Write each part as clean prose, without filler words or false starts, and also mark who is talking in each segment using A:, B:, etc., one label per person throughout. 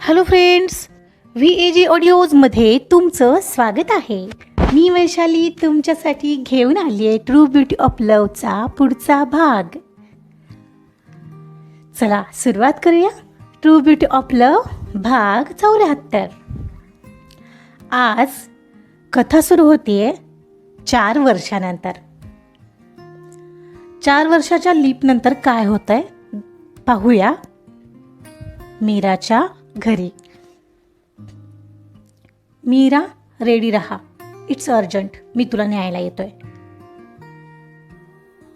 A: Hello friends, VAG ऑडिओजमध्ये तुमचं स्वागत आहे. मी वैशाली तुमच्यासाठी घेऊन आली आहे ट्रू ब्युटी ऑफ लव्हचा पुढचा भाग. चला सुरुवात करूया. ट्रू ब्युटी ऑफ लव्ह भाग 74. आज कथा सुरू होतीये 4 वर्षानंतर. 4 वर्षाच्या लीपनंतर काय होतंय पाहूया. मीराच्या घरी. मीरा, रेडी रहा, इट्स अर्जंट, मी तुला न्यायला येतोय.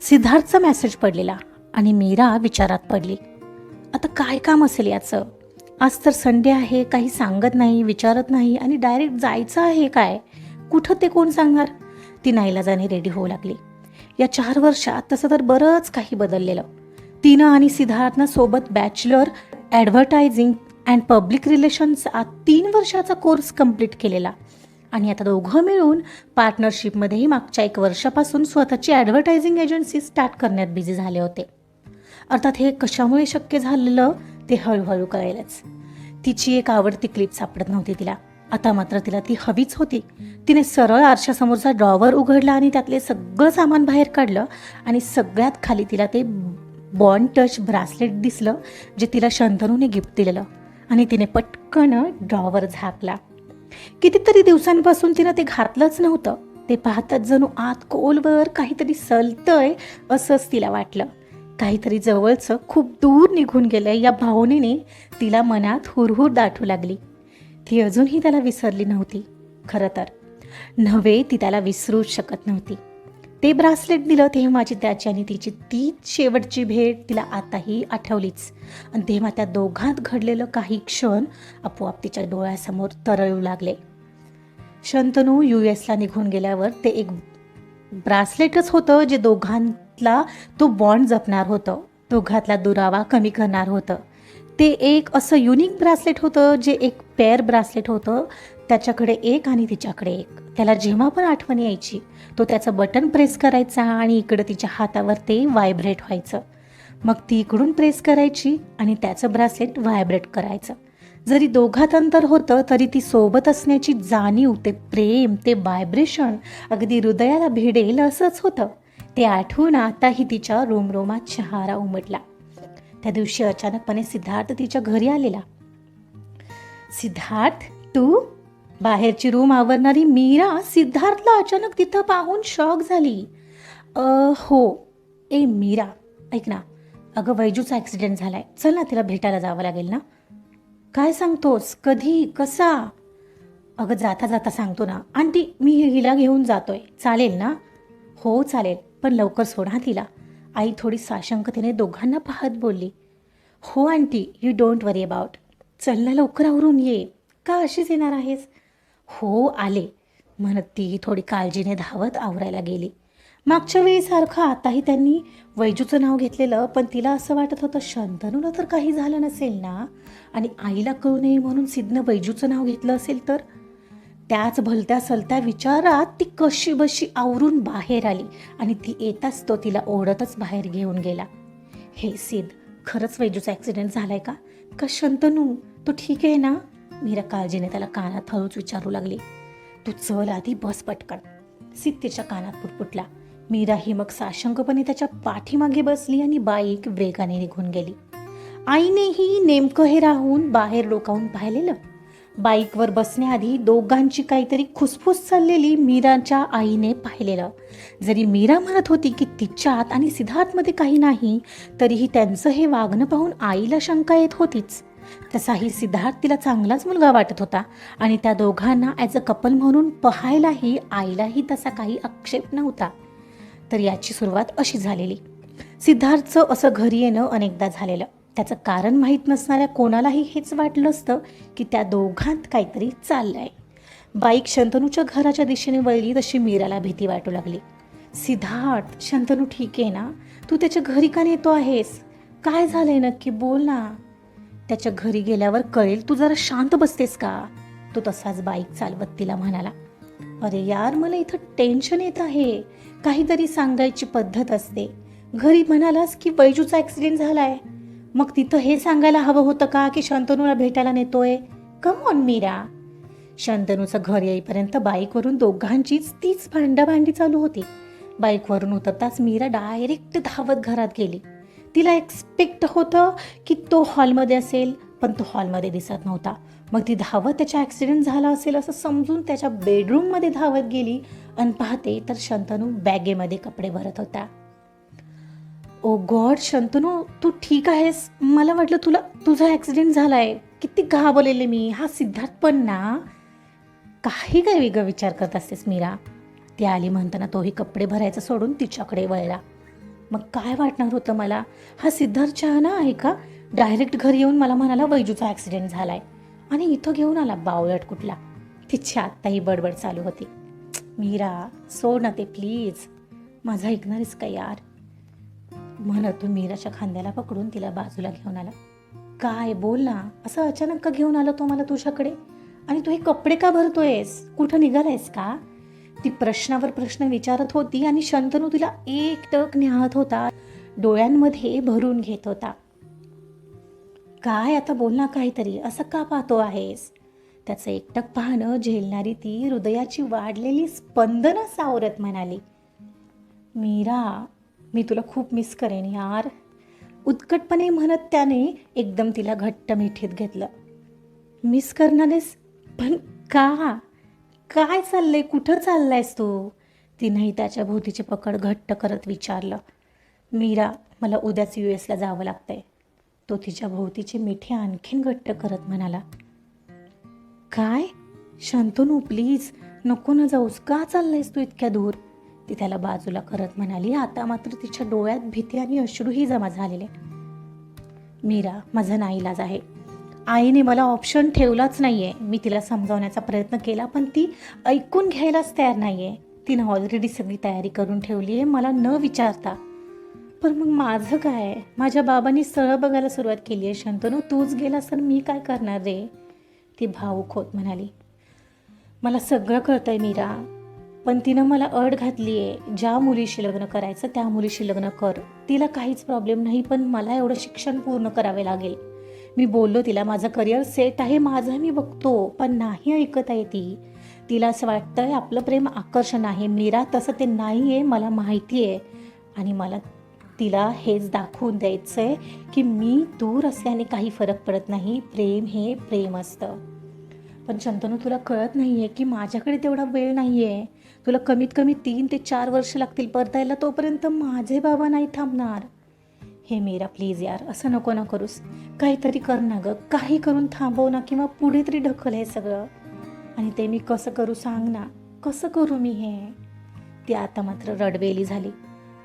A: सिद्धार्थचा मेसेज पडलेला आणि मीरा विचारात पडली. आता काय काम असेल याचं? आज तर संडे आहे, काही सांगत नाही, विचारत नाही आणि डायरेक्ट जायचं आहे काय? कुठं ते कोण सांगणार? ती नाईलाजाने रेडी होऊ लागली. या 4 वर्षात तसं तर बरंच काही बदललेलं. तिनं आणि सिद्धार्थनं सोबत बॅचलर ॲडव्हर्टायझिंग अँड पब्लिक रिलेशन्सचा 3 वर्षाचा कोर्स कंप्लीट केलेला आणि आता दोघं मिळून पार्टनरशिपमध्येही मागच्या 1 वर्षापासून स्वतःची ॲडव्हर्टायझिंग एजन्सी स्टार्ट करण्यात बिझी झाले होते. अर्थात हे कशामुळे शक्य झालेलं ते हळूहळू कळेलच. तिची एक आवडती क्लिप सापडत नव्हती तिला. आता मात्र तिला ती हवीच होती. तिने सरळ आरशासमोरचा ड्रॉवर उघडला आणि त्यातले सगळं सामान बाहेर काढलं आणि सगळ्यात खाली तिला ते बॉन्ड टच ब्रासलेट दिसलं जे तिला शंतनूने गिफ्ट दिलेलं आणि तिने पटकन ड्रॉवर झाकला. कितीतरी दिवसांपासून तिनं ते घातलंच नव्हतं. ते पाहताच जणू आत खोलवर काहीतरी सलतंय असंच तिला वाटलं. काहीतरी जवळचं खूप दूर निघून गेलंय या भावनेने तिला मनात हुरहुर दाटू लागली. ती अजूनही त्याला विसरली नव्हती. खरं तर नव्हे, ती त्याला विसरूच शकत नव्हती. ते ब्रासलेट दिलं तेव्हाची त्याची आणि तिची तीच शेवटची भेट तिला आताही आठवलीच. आणि तेव्हा त्या दोघांत घडलेलं काही क्षण आपोआप तिच्या डोळ्यासमोर तरळू लागले. शंतनू US ला निघून गेल्यावर ते एक ब्रासलेटच होतं जे दोघांतला तो बॉन्ड जपणार होतं, दोघांतला दुरावा कमी करणार होतं. ते एक असं युनिक ब्रासलेट होतं जे एक पेअर ब्रासलेट होतं. त्याच्याकडे एक आणि तिच्याकडे एक. त्याला जेव्हा पण आठवण यायची तो त्याचं बटन प्रेस करायचा आणि इकडं तिच्या हातावर ते व्हायब्रेट व्हायचं. मग ती इकडून प्रेस करायची आणि त्याचं ब्रासलेट व्हायब्रेट करायचं. जरी दोघात अंतर होतं तरी ती सोबत असण्याची जाणीव, ते प्रेम, ते व्हायब्रेशन अगदी हृदयाला भिडेल असंच होतं. ते आठवून आताही तिच्या रोमरोमात शहारा उमटला. त्या दिवशी अचानकपणे सिद्धार्थ तिच्या घरी आलेला. सिद्धार्थ, तू? बाहेरची रूम आवरणारी मीरा सिद्धार्थला अचानक तिथं पाहून शॉक झाली. हो. मीरा, ऐक ना, अगं वैजूचा ॲक्सिडेंट झालाय, चल ना, तिला भेटायला जावं लागेल ना. काय सांगतोस? कधी? कसा? अगं जाता जाता सांगतो ना. आंटी, मी हिला घेऊन जातोय, चालेल ना? हो चालेल, पण लवकर सोड हा तिला. आई थोडी साशंकतेने दोघांना पाहत बोलली. हो aunty, you don't worry about. चल ना, लवकर आवरून ये. का अशीच येणार आहेस? हो आले, म्हणत ती थोडी काळजीने धावत आवरायला गेली. मागच्या वेळीसारखं आताही त्यांनी वैजूचं नाव घेतलेलं, पण तिला असं वाटत होतं शंतनूला तर काही झालं नसेल ना, आणि आईला कळू नये म्हणून सिद्धनं वैजूचं नाव घेतलं असेल तर. त्याच भलत्या सलत्या विचारात ती कशी बशी आवरून बाहेर आली आणि ती येताच तो तिला ओढतच बाहेर घेऊन गेला. हे सिद्ध, खरंच वैजूचा ॲक्सिडेंट झालाय का? का शंतनू तो ठीक आहे ना? मीरा काळजीने त्याला कानात हळूच विचारू लागली. तू चल आधी, बस पटकन. सिद्ध तिच्या कानात पुटपुटला. मीरा ही मग साशंकपणे त्याच्या पाठीमागे बसली आणि बाईक वेगाने निघून गेली. आईनेही नेमकं हे राहून बाहेर डोकावून पाहिलेलं. बाईकवर बसण्याआधी दोघांची काहीतरी खुसफुस चाललेली मीराच्या आईने पाहिलेलं. जरी मीरा म्हणत होती की तिच्यात आणि सिद्धार्थमध्ये काही नाही, तरीही त्यांचं हे वागणं पाहून आईला शंका येत होतीच. तसाही सिद्धार्थ तिला चांगलाच मुलगा वाटत होता आणि त्या दोघांना ॲज अ कपल म्हणून पाहायलाही आईलाही तसा काही आक्षेप नव्हता. तर याची सुरुवात अशी झालेली. सिद्धार्थचं असं घरी येणं अनेकदा झालेलं. त्याचं कारण माहीत नसणाऱ्या कोणालाही हेच वाटलं असतं की त्या दोघांत काहीतरी चाललंय. बाईक शंतनूच्या घराच्या दिशेने वळली तशी मीराला भीती वाटू लागली. सिद्धार्थ, शंतनू ठीक आहे ना? तू त्याच्या घरी का नेतो आहेस? काय झालंय नक्की, बोल ना. त्याच्या घरी गेल्यावर कळेल, तू जरा शांत बसतेस का? तो तसाच बाईक चालवत तिला म्हणाला. अरे यार, मला इथं टेन्शन येत आहे. काहीतरी सांगायची पद्धत असते. घरी म्हणालास की वैजूचा ॲक्सिडेंट झालाय. मग तिथं हे सांगायला हवं होतं का की शंतनूला भेटायला नेतोय? Come on Mira. शंतनूचं घर येईपर्यंत बाईकवरून दोघांचीच तीच भांडाभांडी चालू होती. बाईकवरून उतरताच मीरा डायरेक्ट धावत घरात गेली. तिला एक्सपेक्ट होतं की तो हॉलमध्ये असेल, पण तो हॉलमध्ये दिसत नव्हता. मग ती धावत त्याचा ॲक्सिडेंट झाला असेल असं समजून त्याच्या बेडरूममध्ये धावत गेली आणि पाहते तर शंतनू बॅगेमध्ये कपडे भरत होता. ओ गॉड शंतनू, तू ठीक आहेस? मला वाटलं तुझा ॲक्सिडेंट झालाय. किती घाबरलेले मी. हा सिद्धार्थ पण ना. काही काय वेगळं विचार करत असतेस मीरा. ती आली म्हणताना तोही कपडे भरायचं सोडून तिच्याकडे वळला. मग काय वाटणार होतं मला? हा सिद्धार्थ शहाणा आहे का? डायरेक्ट घरी येऊन मला म्हणाला वैजूचा ॲक्सिडेंट झालाय आणि इथं घेऊन आला बावळट कुठला. तिची आत्ताही बडबड चालू होती. मीरा सोड ना ते प्लीज. माझा ऐकणारीस का यार? म्हणत तो मीराच्या खांद्याला पकडून तिला बाजूला घेऊन आला. काय बोल ना, असं अचानक का घेऊन आलं तो मला तुझ्याकडे? आणि तू हे कपडे का भरतोयस? कुठं निघालायस का? ती प्रश्नावर प्रश्न विचारत होती आणि शंतनू तिला एकटक निहाळत होता, डोळ्यांमध्ये भरून घेत होता. काय आता बोल ना काहीतरी, असं का पाहतो आहेस? त्याचं एकटक पाहणं झेलणारी ती हृदयाची वाढलेली स्पंदनं सावरत म्हणाली. मीरा, मी तुला खूप मिस करेन यार. उत्कटपणे म्हणत त्याने एकदम तिला घट्ट मिठीत घेतलं. मिस करणारेस? पण का? काय चाललंय? कुठं चाललायस तू? तिनंही त्याच्या भोवतीची पकड घट्ट करत विचारलं. मीरा, मला उद्याच US ला जावं लागतंय. तो तिच्या भोवतीची मिठी आणखीन घट्ट करत म्हणाला. काय? शंतनू प्लीज नको ना जाऊस. का चाललायस तू इतक्या दूर? ती त्याला बाजूला करत म्हणाली. आता मात्र तिच्या डोळ्यात भीती आणि अश्रूही जमा झालेले. मीरा, माझा नाईलाज आहे. आईने मला ऑप्शन ठेवलाच नाहीये. मी तिला समजावण्याचा प्रयत्न केला पण ती ऐकून घ्यायलाच तयार नाहीये. तिनं ऑलरेडी सगळी तयारी करून ठेवली आहे मला न विचारता. पण मग माझं काय? माझ्या बाबांनी स्थळं बघायला सुरुवात केली आहे. शंतनू, तूच गेलास तर मी काय करणार रे? ती भावूक होत म्हणाली. मला सगळं कळतंय मीरा, पण तिनं मला अट घातली आहे. ज्या मुलीशी लग्न करायचं त्या मुलीशी लग्न कर. तिला काहीच प्रॉब्लेम नाही, पण मला एवढं शिक्षण पूर्ण करावे लागेल. मी बोललो तिला माझं करिअर सेट आहे, माझं मी बघतो, पण नाही ऐकत आहे ती. तिला असं वाटतंय आपलं प्रेम आकर्षण आहे. मीरा, तसं ते नाही आहे, मला माहिती आहे. आणि मला तिला हेच दाखवून द्यायचं आहे की मी दूर असल्याने काही फरक पडत नाही. प्रेम हे प्रेम असतं. पण शंतनू, तुला कळत नाही आहे की माझ्याकडे तेवढा वेळ नाही आहे. तुला कमीत कमी 3 ते 4 वर्ष लागतील परतायला. तोपर्यंत माझे बाबा नाही थांबणार. हे मीरा प्लीज यार, असं नको ना करूस. काहीतरी कर ना गं. काही करून थांबव ना, किंवा पुढे तरी ढकल हे सगळं. आणि ते मी कसं करू सांग ना. कसं करू मी हे? ती आता मात्र रडवेली झाली.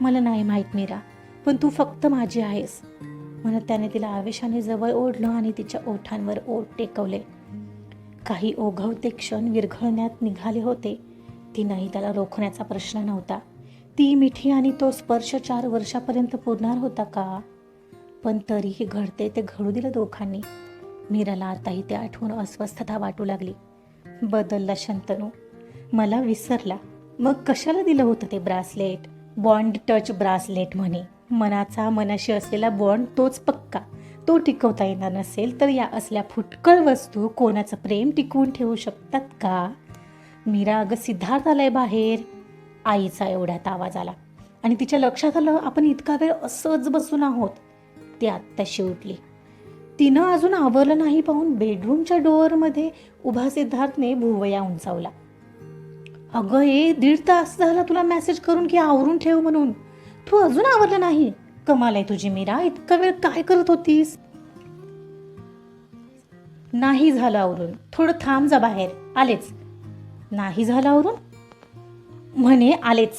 A: मला नाही माहीत मीरा, पण तू फक्त माझी आहेस म्हणत त्याने तिला आवेशाने जवळ ओढलं आणि तिच्या ओठांवर ओठ टेकवले. काही ओघवते क्षण विरघळण्यात निघाले होते. तिनंही त्याला रोखण्याचा प्रश्न नव्हता. ती मिठी आणि तो स्पर्श 4 वर्षापर्यंत पुरणार होता का? पण तरीही घडते ते घडू दिलं दोघांनी. मीराला आताही ते आठवून अस्वस्थता वाटू लागली. बदलला शंतनू, मला विसरला. मग कशाला दिलं होतं ते ब्रासलेट? बॉन्ड टच ब्रासलेट म्हणे. मनाचा मनाशी असलेला बॉन्ड तोच पक्का. तो टिकवता येणार नसेल तर या असल्या फुटकळ वस्तू कोणाचं प्रेम टिकवून ठेवू शकतात का? मीरा, अगं सिद्धार्थ आलाय बाहेर. आईचा एवढ्यात आवाज आला आणि तिच्या लक्षात आलं आपण इतका वेळ असंच बसून आहोत. ती आत्ताशी उठली. तिनं अजून आवरलं नाही पाहून बेडरूमच्या डोअरमध्ये उभा सिद्धार्थने भुवया उंचावला. अगं, 1.5 तास झाला तुला मेसेज करून की आवरून ठेव म्हणून. तू अजून आवरलं नाही? कमाल आहे तुझी मीरा. इतका वेळ काय करत होतीस? नाही झालं आवरून. थोडं थांब, जा बाहेर. आलेच. नाही झालं आवरून म्हणे आलेच.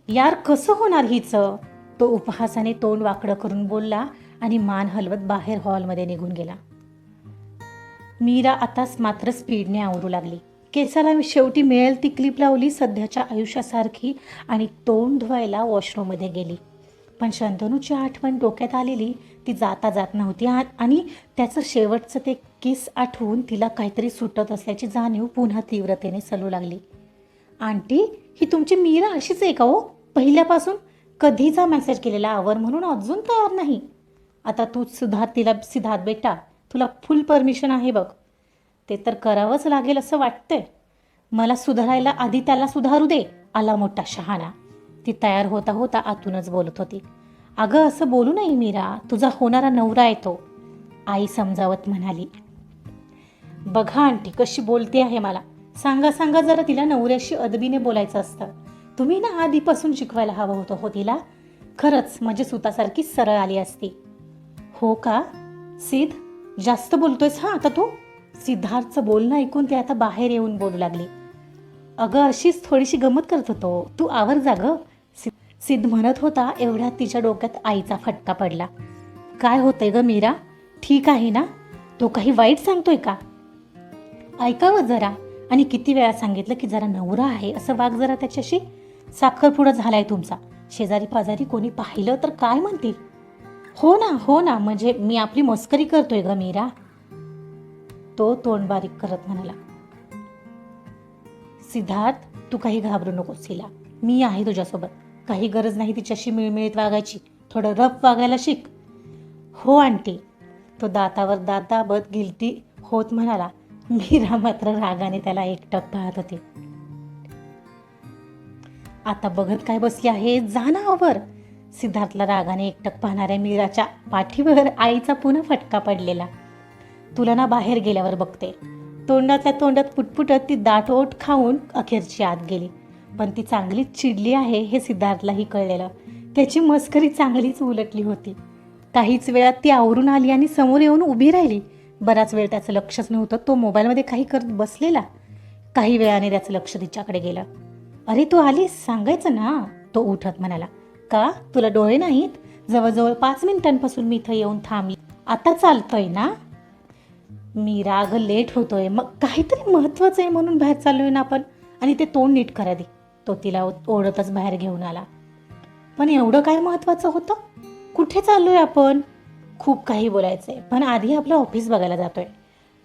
A: यार, कसं होणार हिचं? तो उपहासाने तोंड वाकडं करून बोलला आणि मान हलवत बाहेर हॉलमध्ये निघून गेला. मीरा आताच मात्र स्पीडने आवरू लागली. केसाला शेवटी मिळेल ती क्लिप लावली सध्याच्या आयुष्यासारखी आणि तोंड धुवायला वॉशरूममध्ये गेली. पण शंतनूची आठवण डोक्यात आलेली ती जाता जात नव्हती आणि त्याचं शेवटचं ते किस आठवून तिला काहीतरी सुटत असल्याची जाणीव पुन्हा तीव्रतेने सलू लागली. आंटी, ही तुमची मीरा अशीच आहे का हो? पहिल्यापासून कधीचा मेसेज केलेला आवर म्हणून अजून तयार नाही. आता तू सिद्धार्थ बेटा, तुला फुल परमिशन आहे बघ. ते तर करावंच लागेल असं वाटतंय. मला सुधारायला आधी त्याला सुधारू दे, आला मोठा शहाणा. ती तयार होता होता आतूनच बोलत होती. अगं असं बोलू नये मीरा, तुझा होणारा नवरा आहे तो, आई समजावत म्हणाली. बघा आंटी कशी बोलते आहे मला. सांगा जरा तिला नवऱ्याशी अदबीने बोलायचं असतं. तुम्ही ना आधीपासून शिकवायला हवं होतं हो तिला. खरंच म्हणजे सुतासारखी सरळ आली असती. हो का सिद्ध, जास्त बोलतोयस हा आता तू. सिद्धार्थचं बोलणं ऐकून ती आता बाहेर येऊन बोलू लागली. अगं अशीच थोडीशी गंमत करत होतो, तू आवर जा गं. सिद्ध म्हणत होता. एवढ्यात तिच्या डोक्यात आईचा फटका पडला. काय होतंय ग मीरा, ठीक आहे ना? तो काही वाईट सांगतोय का? ऐकावं जरा. आणि किती वेळा सांगितलं की जरा नवरा आहे असं वाग जरा त्याच्याशी. साखरपुडा झालाय तुमचा, शेजारी पाजारी कोणी पाहिलं तर काय म्हणतील? हो ना म्हणजे मी आपली मस्करी करतोय ग मीरा, तो तोंड बारीक करत म्हणाला. सिद्धार्थ तू काही घाबरू नकोस तिला, मी आहे तुझ्यासोबत. काही गरज नाही तिच्याशी मिळमिळीत वागायची, थोडं रफ वागायला शिक. हो आंटी, तो दातावर दात दाबत गिल्टी होत म्हणाला. मीरा मात्र रागाने त्याला एकटक पाहत होती. आता बघत काय बसली आहे, जा ना आवर. सिद्धार्थला रागाने एकटक पाहणाऱ्या मीराच्या पाठीवर आईचा पुन्हा फटका पडलेला. तुला ना बाहेर गेल्यावर बघते. तोंडातल्या तोंडात पुटपुटत ती दाट ओठ खाऊन अखेरची आत गेली. पण ती चांगलीच चिडली आहे हे सिद्धार्थलाही कळलेलं. त्याची मस्करी चांगलीच उलटली होती. काहीच वेळात ती आवरून आली आणि समोर येऊन उभी राहिली. बराच वेळ त्याचं लक्षच नव्हतं, तो मोबाईलमध्ये काही करत बसलेला. काही वेळाने त्याचं लक्ष तिच्याकडे गेलं. अरे तू आलीस, सांगायचं ना, तो उठत म्हणाला. का तुला डोळे नाहीत? जवळजवळ 5 मिनिटांपासून मी इथं येऊन थांबली, आता चालतोय ना? मीरा अगं लेट होतोय, मग काहीतरी महत्त्वाचं आहे म्हणून बाहेर चाललोय ना आपण, आणि ते तोंड नीट करा दे. तो तिला ओढतच बाहेर घेऊन आला. पण एवढं काय महत्त्वाचं होतं? कुठे चाललोय आपण? खूप काही बोलायचंय, पण आधी आपलं ऑफिस बघायला जातोय.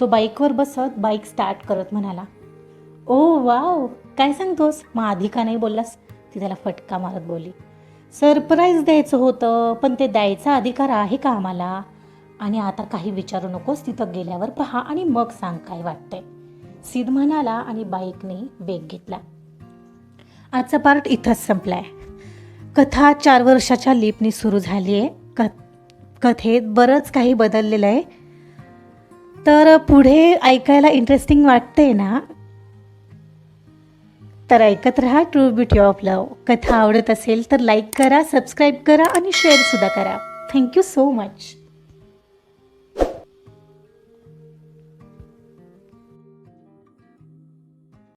A: तो बाईकवर बसत बाईक स्टार्ट करत म्हणाला. ओ वाव, काय सांगतोस? मग आधी का नाही बोललास? ती त्याला फटका मारत बोलली. सरप्राईज द्यायचं होतं, पण ते द्यायचा अधिकार आहे का आम्हाला? आणि आता काही विचारू नकोस, तिथं गेल्यावर पहा आणि मग सांग काय वाटतंय, सिद्ध म्हणाला आणि बाईकने वेग घेतला. आजचा पार्ट इथंच संपलाय. कथा 4 वर्षाच्या लीपनी सुरू झाली आहे. कथेत बरंच काही बदललेलं आहे. तर पुढे ऐकायला इंटरेस्टिंग वाटतंय ना? तर ऐकत रहा ट्रू ब्युटी ऑफ लव्ह. कथा आवडत असेल तर लाईक करा, सबस्क्राईब करा आणि शेअरसुद्धा करा. Thank you so much.